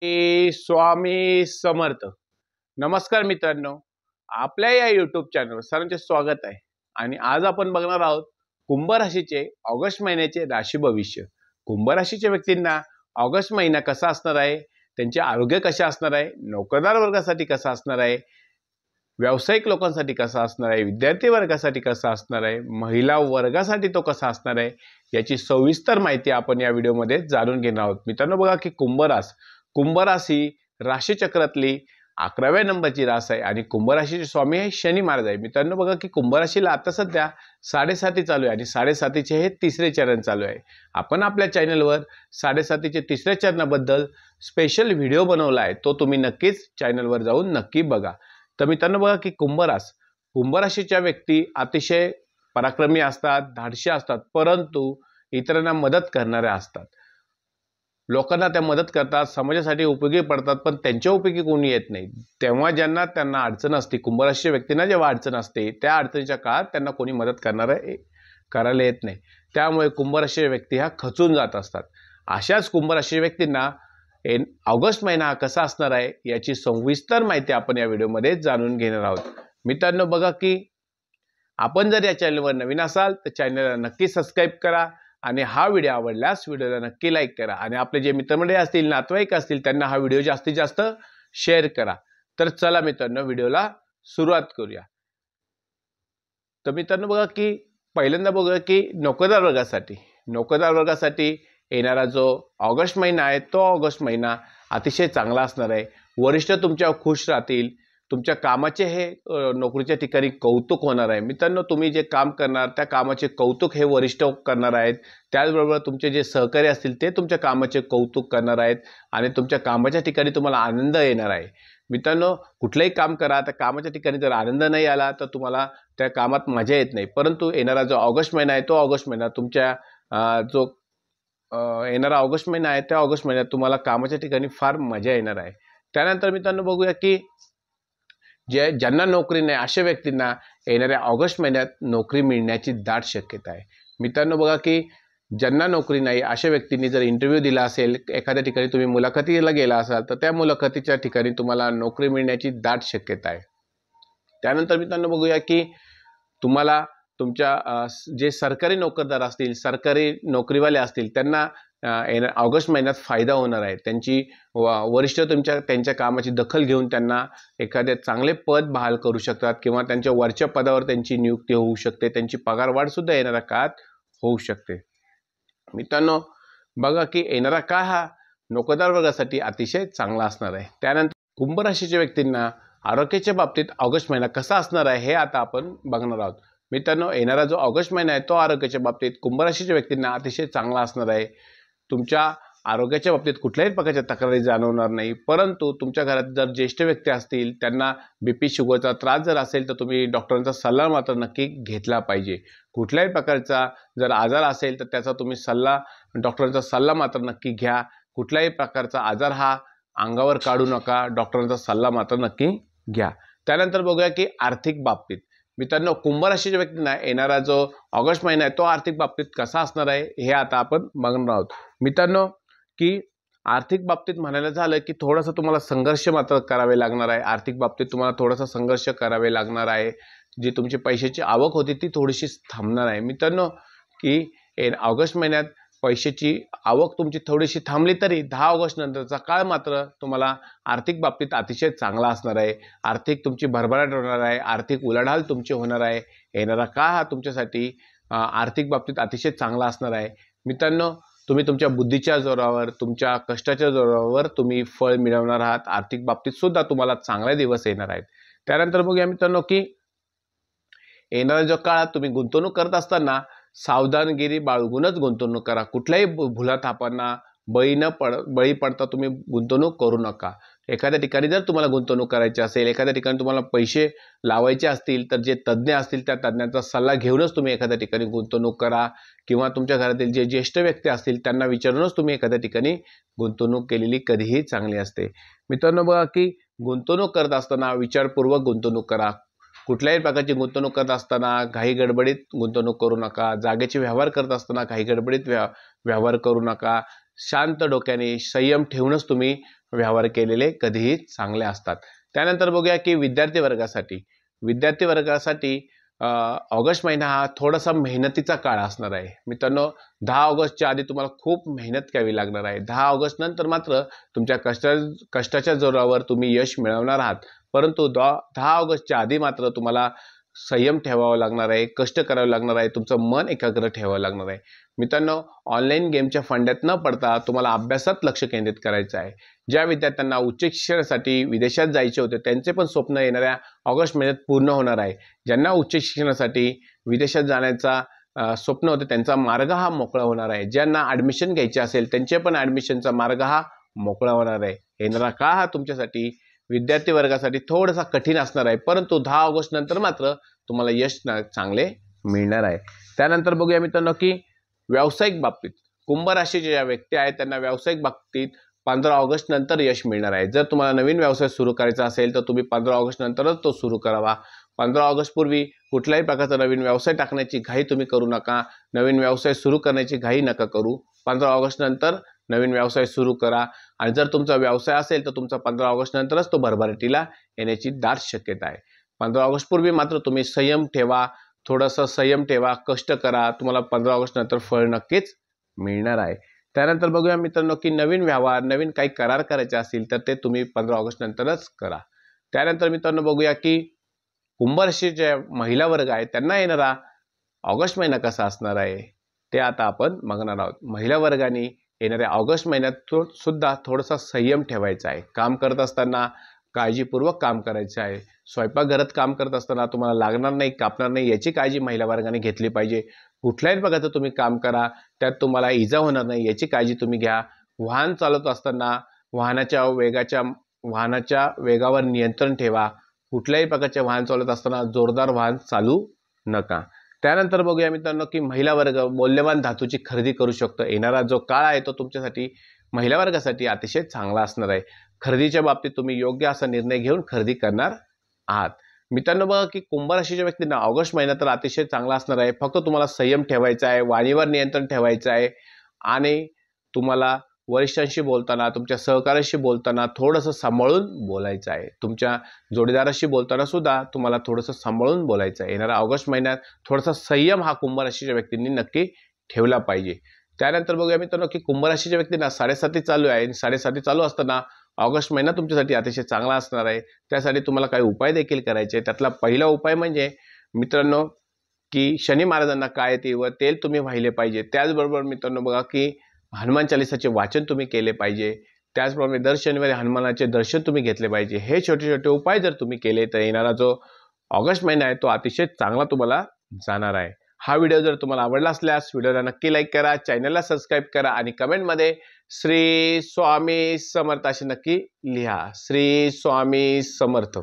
स्वामी समर्थ। नमस्कार मित्रांनो, आपल्या या यूट्यूब चॅनलवर सर्वांचे स्वागत आहे। आणि आज आपण बघणार आहोत कुंभ राशीचे ऑगस्ट महिन्याचे राशी भविष्य। कुंभ राशीच्या व्यक्तींना ऑगस्ट महिना कसा असणार आहे, त्यांचे आरोग्य कसे असणार आहे, नोकरदार वर्गासाठी कसा असणार आहे, व्यावसायिक लोकांसाठी कसा असणार आहे, विद्यार्थी वर्गासाठी कसा असणार आहे, महिला वर्गासाठी तो कसा असणार आहे, याची सविस्तर माहिती आपण या व्हिडिओमध्ये जाणून घेणार आहोत। मित्रांनो बघा की कुंभ राशी राशीचक्रातली 11व्या नंबरची रास आहे आणि कुंभ राशीचे स्वामी आहे शनी महाराज आहे। मित्रांनो बघा की कुंभ राशीला आता सध्या 7.5 चालू आहे आणि 7.5 हे तिसरे चरण चालू आहे। आपण आपल्या चॅनलवर 7.5 तिसऱ्या चरणाबद्दल स्पेशल व्हिडिओ बनवला आहे, तो तुम्ही नक्कीच चॅनलवर जाऊन नक्की बघा। तर मित्रांनो बघा की कुंभ राशीच्या व्यक्ती अतिशय पराक्रमी असतात, धाडशी असतात, परंतु इतरांना मदत करणाऱ्या असतात। लोकांना त्या मदत करतात, समाजासाठी उपयोगी पडतात, पण त्यांच्या उपयोगी कोणी येत नाही। तेव्हा ज्यांना त्यांना अडचण असते, कुंभ राशीच्या व्यक्तींना जेव्हा अडचण असते, त्या अडचणीच्या काळात त्यांना कोणी मदत करायला येत नाही। त्यामुळे कुंभ राशीच्या व्यक्ती ह्या खचून जात असतात। अशाच कुंभ राशीच्या व्यक्तींना ऑगस्ट महिना कसा असणार आहे याची सविस्तर माहिती आपण या व्हिडिओमध्ये जाणून घेणार आहोत। मित्रांनो बघा की आपण जर या चॅनलवर नवीन असाल तर चॅनलला नक्की सबस्क्राईब करा आणि हा व्हिडिओ आवडल्यास व्हिडिओला नक्की लाईक करा आणि आपले जे मित्रमंडळी असतील, नातेवाईक असतील, त्यांना हा व्हिडिओ जास्तीत जास्त शेअर करा। तर चला मित्रांनो व्हिडिओला सुरुवात करूया। तर मित्रांनो बघा की पहिल्यांदा बघूया की नोकरदार वर्गासाठी येणारा जो ऑगस्ट महिना आहे तो ऑगस्ट महिना अतिशय चांगला असणार आहे। वरिष्ठ तुमच्यावर खुश राहतील, तुमच्या कामाचे हे नोकरीच्या ठिकाणी कौतुक होणार आहे। मित्रांनो तुम्ही जे काम करणार त्या कामाचे कौतुक हे वरिष्ठ करणार आहेत। त्याचबरोबर तुमचे जे सहकारी असतील ते तुमच्या कामाचे कौतुक करणार आहेत आणि तुमच्या कामाच्या ठिकाणी तुम्हाला आनंद येणार आहे। मित्रांनो कुठलंही काम करा, त्या कामाच्या ठिकाणी जर आनंद नाही आला तर तुम्हाला त्या कामात मजा येत नाही। परंतु येणारा जो ऑगस्ट महिना आहे तो ऑगस्ट महिना तुमच्या येणारा ऑगस्ट महिना आहे त्या ऑगस्ट महिन्यात तुम्हाला कामाच्या ठिकाणी फार मजा येणार आहे। त्यानंतर मित्रांनो बघूया की ज्यांना नोकरी नाही अशा व्यक्तींना येणाऱ्या ऑगस्ट महिन्यात नोकरी मिळण्याची दाट शक्यता आहे। मित्रांनो बघा की ज्यांना नोकरी नाही अशा व्यक्तींनी जर इंटरव्ह्यू दिला असेल, एखाद्या ठिकाणी तुम्ही मुलाखतीला गेला असाल तर त्या मुलाखतीच्या ठिकाणी तुम्हाला नोकरी मिळण्याची दाट शक्यता आहे। त्यानंतर मित्रांनो बघूया की तुम्हाला तुमच्या जे सरकारी नोकरदार असतील, सरकारी नोकरीवाले असतील, त्यांना ऑगस्ट महिन्यात फायदा होणार आहे। त्यांची वरिष्ठ त्यांच्या कामाची दखल घेऊन त्यांना एखादे चांगले पद बहाल करू शकतात किंवा त्यांच्या वरच्या पदावर त्यांची नियुक्ती होऊ शकते, त्यांची पगारवाढ सुद्धा येणाऱ्या काळात होऊ शकते। मित्रांनो बघा की येणारा काळ हा नोकरदार वर्गासाठी अतिशय चांगला असणार आहे। त्यानंतर कुंभ राशीच्या व्यक्तींना आरोग्याच्या बाबतीत ऑगस्ट महिना कसा असणार आहे हे आता आपण बघणार आहोत। मित्रांनो येणारा जो ऑगस्ट महिना आहे तो आरोग्याच्या बाबतीत कुंभ राशीच्या व्यक्तींना अतिशय चांगला असणार आहे। तुमच्या आरोग्याच्या बाबतीत कुठल्याही प्रकारच्या तक्रारी जाणवणार नाही, परंतु तुमच्या घरात जर ज्येष्ठ व्यक्ती असतील, त्यांना बीपी शुगरचा त्रास जर असेल तर तुम्ही डॉक्टरांचा सल्ला मात्र नक्की घेतला पाहिजे। कुठल्याही प्रकारचा जर आजार असेल तर त्याचा तुम्ही डॉक्टरांचा सल्ला मात्र नक्की घ्या। कुठल्याही प्रकारचा आजार हा अंगावर काढू नका, डॉक्टरांचा सल्ला मात्र नक्की घ्या। त्यानंतर बघूया की आर्थिक बाबतीत मित्रांनो कुंभ राशीच्या व्यक्तींना येणारा जो ऑगस्ट महिना आहे तो आर्थिक बाबतीत कसा असणार आहे हे आता आपण बघणार आहोत। मित्रांनो की आर्थिक बाबतीत म्हणायला झालं की थोडासा तुम्हाला संघर्ष मात्र करावे लागणार आहे। आर्थिक बाबतीत तुम्हाला थोडासा संघर्ष करावे लागणार आहे। जी तुमची पैशाची आवक होती ती थोडीशी थांबणार आहे। मित्रांनो की ऑगस्ट महिन्यात पैशाची आवक तुमची थोडीशी थांबली तरी 10 ऑगस्ट नंतरचा काळ मात्र तुम्हाला आर्थिक बाबतीत अतिशय चांगला असणार आहे। आर्थिक तुमची भरभराट होणार आहे, आर्थिक उलाढाल तुमची होणार आहे। येणारा काळ हा तुमच्यासाठी आर्थिक बाबतीत अतिशय चांगला असणार आहे। मित्रांनो तुम्ही तुमच्या बुद्धीच्या जोरावर, तुमच्या कष्टाच्या जोरावर तुम्ही फळ मिळवणार आहात। आर्थिक बाबतीत सुद्धा तुम्हाला चांगले दिवस येणार आहेत। त्यानंतर बघूया मित्रांनो की येणाऱ्या जो काळात तुम्ही गुंतवणूक करत असताना सावधानगिरी बाळगूनच गुंतवणूक करा। कुठल्याही भुलाथापांना बळी पडता तुम्ही गुंतवणूक करू नका। एखाद्या ठिकाणी जर तुम्हाला गुंतवणूक करायची असेल, एखाद्या ठिकाणी तुम्हाला पैसे लावायचे असतील तर जे तज्ज्ञ असतील त्या तज्ज्ञांचा सल्ला घेऊनच तुम्ही एखाद्या ठिकाणी गुंतवणूक करा किंवा तुमच्या घरातील जे ज्येष्ठ व्यक्ती असतील त्यांना विचारूनच तुम्ही एखाद्या ठिकाणी गुंतवणूक केलेली कधीही चांगली असते। मित्रांनो बघा की गुंतवणूक करत असताना विचारपूर्वक गुंतवणूक करा। कुठल्याही प्रकारची गुंतवणूक करत असताना घाई गडबडीत गुंतवणूक करू नका। जागेचे व्यवहार करत असताना घाई गडबडीत व्यवहार करू नका। शांत डोक्याने संयम ठेवूनच तुम्ही व्यवहार केलेले कधीही चांगले असतात. त्यानंतर बघूया की विद्यार्थी वर्गासाठी ऑगस्ट महिना हा थोडासा मेहनतीचा काळ असणार आहे. मित्रांनो, 10 ऑगस्टच्या आधी तुम्हाला खूप मेहनत करावी लागणार आहे. 10 ऑगस्ट नंतर मात्र तुमच्या कष्टाच्या जोरावर तुम्ही यश मिळवणार आहात. परंतु 10 ऑगस्टच्या आधी मात्र तुम्हाला संयम ठेवावा लागणार आहे, कष्ट करावे लागणार आहे, तुमचं मन एकाग्र ठेवावं लागणार आहे. मित्रांनो, ऑनलाईन गेमच्या फंड्यात न पडता तुम्हाला अभ्यासात लक्ष केंद्रित करायचं आहे. ज्या विद्यार्थ्यांना उच्च शिक्षणासाठी विदेशात जायचे होते त्यांचे पण स्वप्न येणाऱ्या ऑगस्ट महिन्यात पूर्ण होणार आहे. ज्यांना उच्च शिक्षणासाठी विदेशात जाण्याचा स्वप्न होते त्यांचा मार्ग हा मोकळा होणार आहे. ज्यांना ॲडमिशन घ्यायचे असेल त्यांचे पण ॲडमिशनचा मार्ग हा मोकळा होणार आहे. येणारा काळ हा तुमच्यासाठी विद्यार्थी वर्गासाठी थोडासा कठीण असणार आहे, परंतु 10 ऑगस्ट नंतर मात्र तुम्हाला यश चांगले मिळणार आहे. त्यानंतर बघूया मित्रांनो की व्यावसायिक बाबतीत कुंभ राशीच्या ज्या व्यक्ती आहेत त्यांना व्यावसायिक बाबतीत 15 ऑगस्ट नंतर यश मिळणार आहे. जर तुम्हाला नवीन व्यवसाय सुरू करायचा असेल तर तुम्ही 15 ऑगस्ट नंतरच तो सुरू करावा. 15 ऑगस्ट पूर्वी कुठल्याही प्रकारचा नवीन व्यवसाय टाकण्याची घाई तुम्ही करू नका. नवीन व्यवसाय सुरू करण्याची घाई नका करू. 15 ऑगस्ट नंतर नवीन व्यवसाय सुरू करा. आणि जर तुमचा व्यवसाय असेल तर तुमचा 15 ऑगस्ट नंतरच तो भरभराटीला येण्याची दाट शक्यता आहे. 15 ऑगस्ट पूर्वी मात्र तुम्ही संयम ठेवा, थोडंसं संयम ठेवा, कष्ट करा. तुम्हाला 15 ऑगस्ट नंतर फळ नक्कीच मिळणार आहे. त्यानंतर बघूया मित्रांनो की नवीन व्यवहार, नवीन काही करार करायचे असतील तर ते तुम्ही 15 ऑगस्ट नंतरच करा. त्यानंतर मित्रांनो बघूया की कुंभ राशीच्या महिला वर्ग आहे त्यांना येणारा ऑगस्ट महिना कसा असणार आहे ते आता आपण बघणार आहोत. महिला वर्गाने येणाऱ्या ऑगस्ट महिन्यात सुद्धा थोडासा संयम ठेवायचा आहे. काम करत असताना काळजीपूर्वक काम करायचं आहे. स्वयंपाकघरात काम करत असताना तुम्हाला लागणार नाही, कापणार नाही याची काळजी महिला वर्गाने घेतली पाहिजे. कुठल्याही प्रकारचं तुम्ही काम करा त्यात तुम्हाला इजा होणार नाही याची काळजी तुम्ही घ्या. वाहन चालवत असताना वाहनाच्या वेगावर नियंत्रण ठेवा. कुठल्याही प्रकारचे वाहन चालवत असताना जोरदार वाहन चालू नका. त्यानंतर बघूया मित्रांनो की महिला वर्ग मौल्यवान धातूची खरेदी करू शकतो. येणारा जो काळ आहे तो तुमच्यासाठी महिला वर्गासाठी अतिशय चांगला असणार आहे. खरेदीच्या बाबतीत तुम्ही योग्य असा निर्णय घेऊन खरेदी करणार आहात. मित्रांनो बघा की कुंभ राशीच्या व्यक्तींना ऑगस्ट महिना तर अतिशय चांगला असणार आहे. फक्त तुम्हाला संयम ठेवायचा आहे, वाणीवर नियंत्रण ठेवायचं आहे आणि तुम्हाला वरिष्ठांशी बोलताना, तुमच्या सहकार्याशी बोलताना थोडंसं सांभाळून बोलायचं आहे. तुमच्या जोडीदाराशी बोलताना सुद्धा तुम्हाला थोडंसं सांभाळून बोलायचं आहे. येणाऱ्या ऑगस्ट महिन्यात थोडासा संयम हा कुंभ राशीच्या व्यक्तींनी नक्की ठेवला पाहिजे. त्यानंतर बघूया मित्रांनो की कुंभ राशीच्या व्यक्तींना 7.5 चालू आहे. 7.5 चालू असताना ऑगस्ट महिना तुमच्यासाठी अतिशय चांगला असणार आहे. त्यासाठी तुम्हाला काही उपाय देखील करायचे. त्यातला पहिला उपाय म्हणजे मित्रांनो की शनी महाराजांना काय व तेल तुम्ही वाहिले पाहिजे. त्याचबरोबर मित्रांनो बघा की हनुमान चालीसाचे वाचन तुम्ही केले पाहिजे. त्याचप्रमाणे दर शनिवारी हनुमानाचे दर्शन तुम्ही घेतले पाहिजे. हे छोटे छोटे उपाय जर तुम्ही केले तर येणारा जो ऑगस्ट महिना आहे तो अतिशय चांगला तुम्हाला जाणार आहे. हा व्हिडिओ जर तुम्हाला आवडला असल्यास व्हिडिओला नक्की लाईक करा, चॅनलला सबस्क्राईब करा आणि कमेंटमध्ये श्री स्वामी समर्थ असे नक्की लिहा. श्री स्वामी समर्थ.